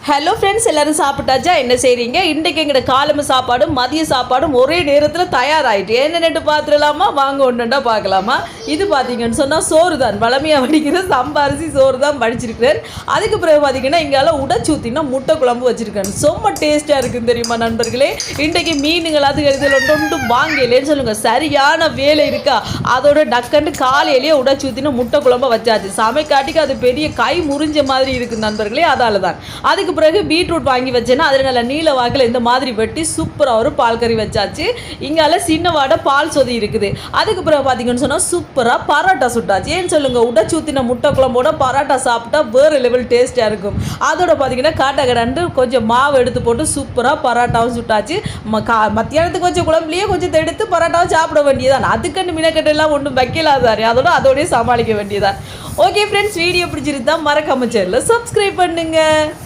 Hello friends, எல்லோரும் சாப்பிட்டாச்சா? என்ன செய்கிறீங்க? இன்றைக்கு எங்களோட காலம்பு சாப்பாடும் மதிய சாப்பாடும் ஒரே நேரத்தில் தயாராகிட்டு என்னென்னு பார்த்துடலாமா? வாங்க ஒன்றுண்டா பார்க்கலாமா? இது பார்த்தீங்கன்னு சொன்னால் சோறு தான், வளமையாக வடிக்கிற சம்பாரிசி சோறு தான் வடிச்சிருக்கிறேன். அதுக்கு பிறகு பார்த்தீங்கன்னா இங்கால உடச்சூத்தினா முட்டை குழம்பு வச்சுருக்கேன். ரொம்ப டேஸ்ட்டாக இருக்குன்னு தெரியுமா நண்பர்களே? இன்றைக்கு மீனுங்கள் அது இதில் ஒன்று வாங்கலேன்னு சொல்லுங்கள். சரியான வேலை இருக்கா? அதோட டக்குன்னு காலையிலேயே உடச்சூத்தினா முட்டை குழம்பு வச்சாச்சு. சமைக்காட்டிக்கு அது பெரிய கை முறிஞ்ச மாதிரி இருக்குது நண்பர்களே. அதால் தான். அதுக்கு பிறகு பீட்ரூட் வாங்கி வச்சேன்னா அதில் நல்ல நீல வாக்கில் இந்த மாதிரி வெட்டி சூப்பராக ஒரு பால் கறி வச்சாச்சு. இங்கால சின்ன வாடை பால் சொதி இருக்குது. அதுக்கு பிறகு பார்த்தீங்கன்னு சொன்னால் சூப்பராக பரோட்டா சுட்டாச்சு. ஏன்னு சொல்லுங்கள், உடச்சூத்தின முட்டை குழம்போட பரோட்டா சாப்பிட்டா வேறு லெவல் டேஸ்ட்டாக இருக்கும். அதோட பார்த்தீங்கன்னா காட்டை கொஞ்சம் மாவு எடுத்து போட்டு சூப்பராக பரோட்டாவும் சுட்டாச்சு. மத்தியானத்துக்கு வச்ச குழம்புலேயே கொஞ்சம் எடுத்து பரோட்டாவும் சாப்பிட வேண்டியதான். அதுக்கண்டு மினக்கட்டெல்லாம் ஒன்றும் வைக்கலாதாரு. அதோடய சமாளிக்க வேண்டியதான். ஓகே ஃப்ரெண்ட்ஸ், வீடியோ பிடிச்சிருந்தா மறக்காம சேனலை சப்ஸ்கிரைப் பண்ணுங்கள்.